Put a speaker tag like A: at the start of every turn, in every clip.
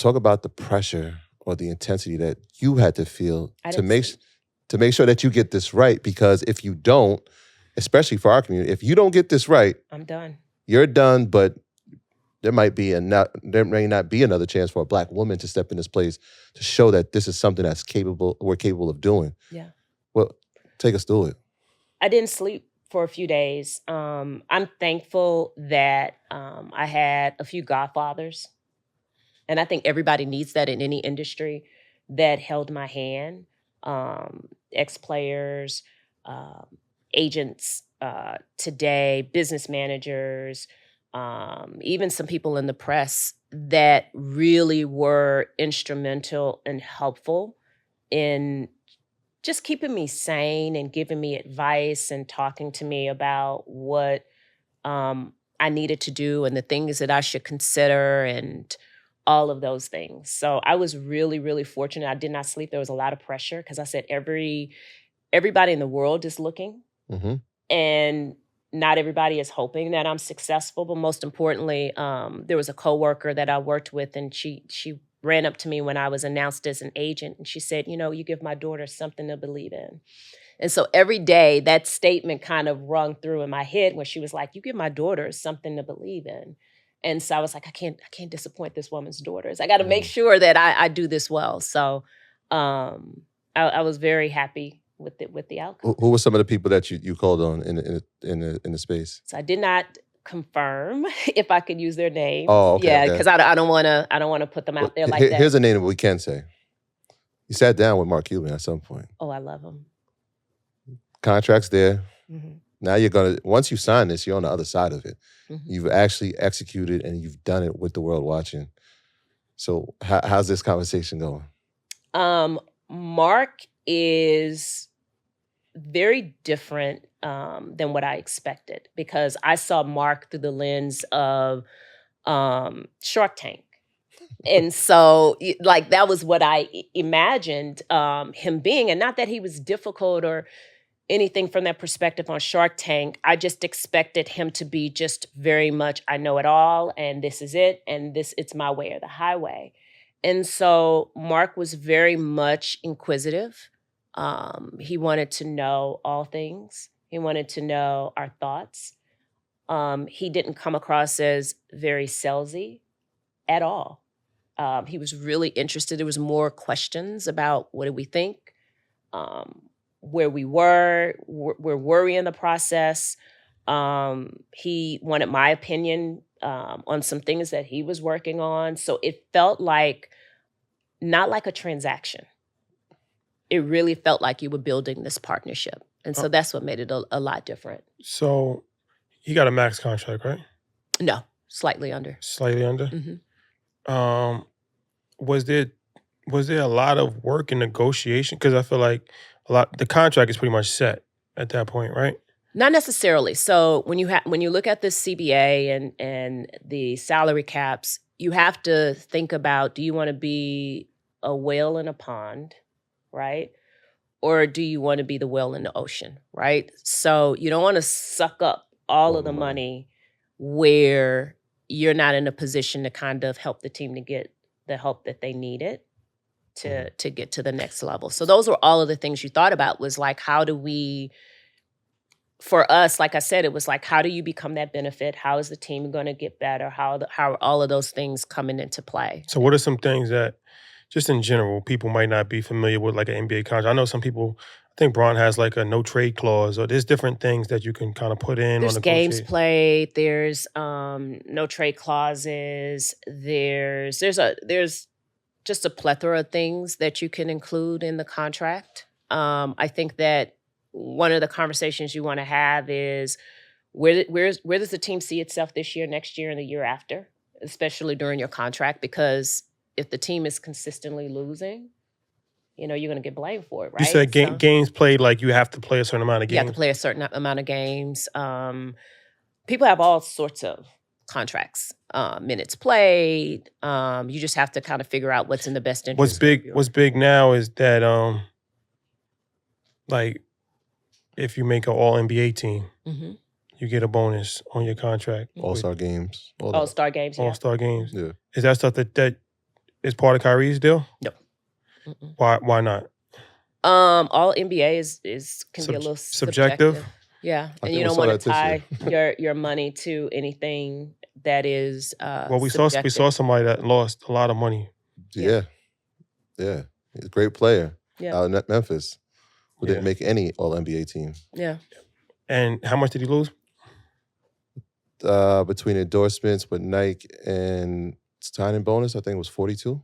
A: Talk about the pressure or the intensity that you had to feel
B: I
A: to
B: didn't
A: make
B: see.
A: to make sure that you get this right. Because if you don't, especially for our community, if you don't get this right,
B: I'm done.
A: you're done. But there may not be another chance for a Black woman to step in this place to show that this is something we're capable of doing.
B: Yeah.
A: Well, take us through it.
B: I didn't sleep for a few days. I'm thankful that I had a few godfathers. And I think everybody needs that in any industry that held my hand. Ex-players, um, agents today, business managers, even some people in the press that really were instrumental and helpful in just keeping me sane and giving me advice and talking to me about what I needed to do and the things that I should consider and all of those things. So I was really, really fortunate. I did not sleep. There was a lot of pressure because I said everybody in the world is looking,
A: Mm-hmm.
B: and not everybody is hoping that I'm successful. But most importantly, there was a coworker that I worked with, and she ran up to me when I was announced as an agent, and she said, you give my daughter something to believe in. And so every day that statement kind of rung through in my head when she was like, you give my daughter something to believe in. And so I was like, I can't disappoint this woman's daughters. I got to make sure that I do this well. So I was very happy with the outcome.
A: Who were some of the people that you called on in the space?
B: So I did not confirm if I could use their names.
A: Oh, okay.
B: Yeah, because I don't want to put them out there like that.
A: Here's a name that we can say. You sat down with Mark Cuban at some point.
B: Oh, I love him.
A: Contract's there.
B: Mm-hmm.
A: Now once you sign this, you're on the other side of it. Mm-hmm. You've actually executed and you've done it with the world watching. So how's this conversation going?
B: Mark is very different than what I expected, because I saw Mark through the lens of Shark Tank. And so that was what I imagined him being. And not that he was difficult or anything from that perspective on Shark Tank. I just expected him to be just very much, I know it all, and this is it, and it's my way or the highway. And so Mark was very much inquisitive. He wanted to know all things. He wanted to know our thoughts. He didn't come across as very salesy at all. He was really interested. There was more questions about what did we think, where we were we in the process. He wanted my opinion on some things that he was working on. So it felt not like a transaction. It really felt like you were building this partnership. And so that's what made it a lot different.
C: So he got a max contract, right?
B: No, slightly under.
C: Slightly under?
B: Mm-hmm.
C: Was there a lot of work and negotiation? Because I feel like the contract is pretty much set at that point, right?
B: Not necessarily. So when you look at the CBA and the salary caps, you have to think about, do you want to be a whale in a pond, right? Or do you want to be the whale in the ocean, right? So you don't want to suck up all of the money where you're not in a position to kind of help the team to get the help that they needed to get to the next level. So those were all of the things you thought about, was how do we, for us, like I said, it was how do you become that benefit? How is the team going to get better? How are all of those things coming into play?
C: So what are some things that, just in general, people might not be familiar with, like an NBA contract? I know some people, I think Bron has a no trade clause, or there's different things that you can kind of put in.
B: There's games played. There's no trade clauses. There's just a plethora of things that you can include in the contract. I think that one of the conversations you want to have is where does the team see itself this year, next year, and the year after, especially during your contract, because if the team is consistently losing, you're going to get blamed for it, right?
C: You said games played, you have to play a certain amount of games?
B: You have to play a certain amount of games. People have all sorts of contracts, minutes played. You just have to kind of figure out what's in the best interest.
C: What's big now is that, if you make an all-NBA team,
B: mm-hmm.
C: you get a bonus on your contract.
A: All-Star games.
B: All-Star games, yeah.
C: All-Star games.
A: Yeah.
C: Is that stuff that is part of Kyrie's deal?
B: No. Mm-mm.
C: Why not?
B: All NBA is can be a little subjective. Yeah, and you don't want to tie your money to anything that is
C: well, we
B: subjective.
C: saw somebody that lost a lot of money.
A: Yeah. He's a great player out in Memphis who didn't make any All-NBA team.
B: Yeah.
C: And how much did he lose?
A: Between endorsements with Nike and signing bonus, I think it was 42.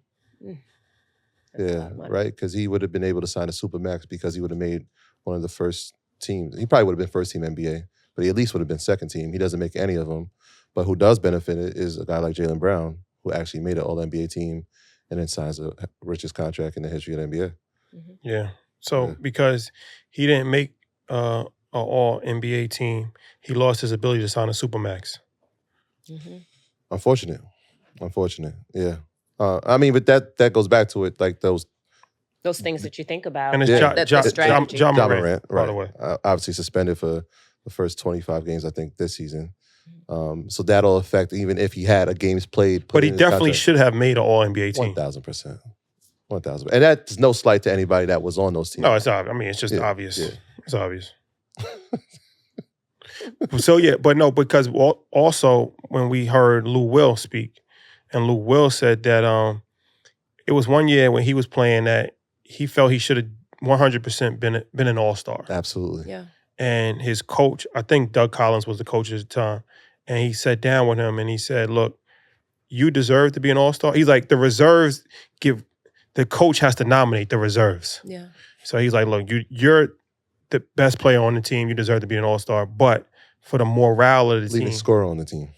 A: Yeah, right? Because he would have been able to sign a Supermax because he would have made one of the first teams. He probably would have been first team NBA, but he at least would have been second team. He doesn't make any of them. But who does benefit is a guy like Jaylen Brown, who actually made an All-NBA team and then signs the richest contract in the history of the NBA.
B: Mm-hmm.
C: Yeah. So because he didn't make an All-NBA team, he lost his ability to sign a Supermax.
B: Mm-hmm.
A: Unfortunate. Yeah. I mean, but that goes back to it, like those
B: things that you think about.
C: And it's
B: the strategy.
A: Ja Morant, right.
C: By the way.
A: Obviously suspended for the first 25 games, I think, this season. So that'll affect even if he had a games played.
C: But he definitely should have made an All-NBA team.
A: 1,000%. 1,000%. And that's no slight to anybody that was on those teams.
C: No, it's obvious. I mean, it's just obvious. Yeah. It's obvious. So, yeah, but no, because also when we heard Lou Will speak, and Lou Will said that it was one year when he was playing that he felt he should have 100% been an all-star.
A: Absolutely.
B: Yeah.
C: And his coach, I think Doug Collins was the coach at the time, and he sat down with him and he said, look, you deserve to be an all-star. He's like, the reserves the coach has to nominate the reserves.
B: Yeah.
C: So he's like, look, you're the best player on the team. You deserve to be an all-star. But for the morale of the team.
A: Leading scorer on the team.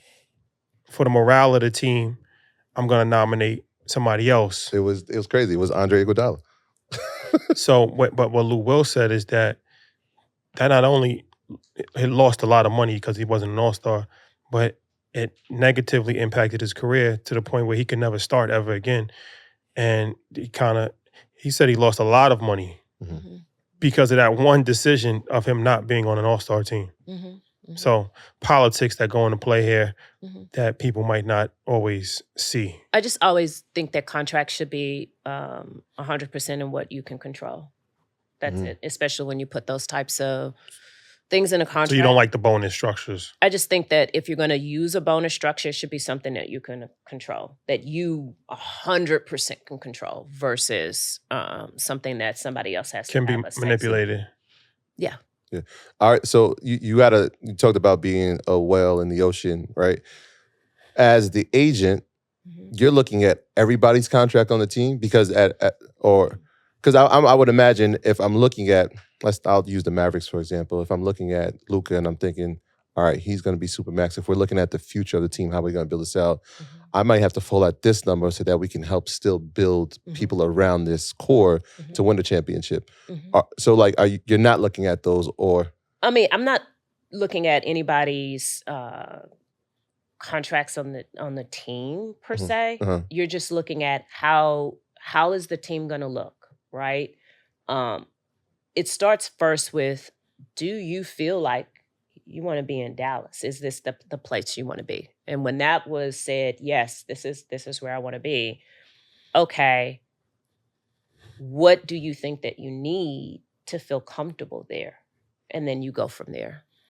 C: For the morale of the team, I'm going to nominate somebody else.
A: It was crazy. It was Andre Iguodala.
C: So, but what Lou Will said is that not only he lost a lot of money because he wasn't an all-star, but it negatively impacted his career to the point where he could never start ever again. And he said he lost a lot of money because of that one decision of him not being on an all-star team. Mm-hmm. Mm-hmm. So politics that go into play here that people might not always see.
B: I just always think that contracts should be 100% in what you can control. That's it, especially when you put those types of things in a contract.
C: So you don't like the bonus structures?
B: I just think that if you're going to use a bonus structure, it should be something that you can control, that you 100% can control versus something that somebody else has
C: can
B: to
C: be manipulated.
B: Yeah.
A: Yeah. All right. So you talked about being a whale in the ocean, right? As the agent, you're looking at everybody's contract on the team because I would imagine if I'm looking at, I'll use the Mavericks for example. If I'm looking at Luka and I'm thinking, all right, he's going to be Supermax. If we're looking at the future of the team, how are we going to build this out? I might have to fall at this number so that we can help still build people around this core to win the championship. So like, you're not looking at those or?
B: I mean, I'm not looking at anybody's contracts on the team per se. You're just looking at how is the team going to look, right? It starts first with, do you feel like you want to be in Dallas? Is this the place you want to be? And when that was said, yes, this is where I want to be. Okay, what do you think that you need to feel comfortable there? And then you go from there.